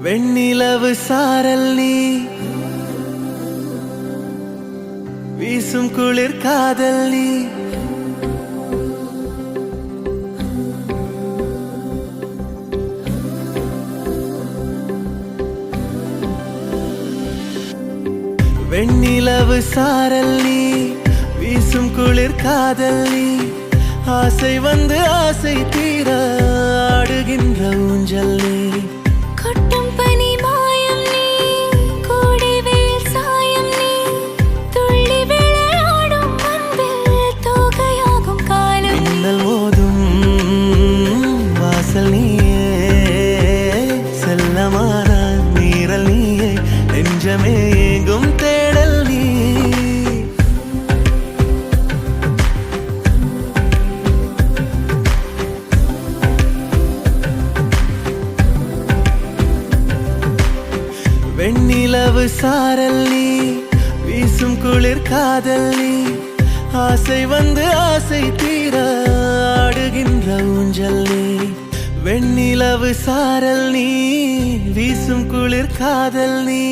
வெண்ணிலவு சாரல் நீ வீசும் குளிர் காதல் நீ வெண்ணிலவு சாரல் நீ வீசும் குளிர் காதல் நீ ஆசை வந்து ஆசை தீர ஆடுகின்ற ஊஞ்சல் நீ கொட்டும் பனி மாயம் நீ கோடை வெயில் சாயம் நீ துள்ளி விளையாடும் அன்பில் தோகையாகும் காலம் மின்னல் மோதும் வாசல் நீயே செல்லமான நீரல் நீயே நெஞ்சமே எங்கும் தேடல் நீ வெண்ணிலவு சாரல் நீ வீசும் குளிர் காதல் நீ ஆசை வந்து ஆசை தீர ஆடுகின்ற ஊஞ்சல் நீ வெண்ணிலவு சாரல் நீ வீசும் குளிர் காதல் நீ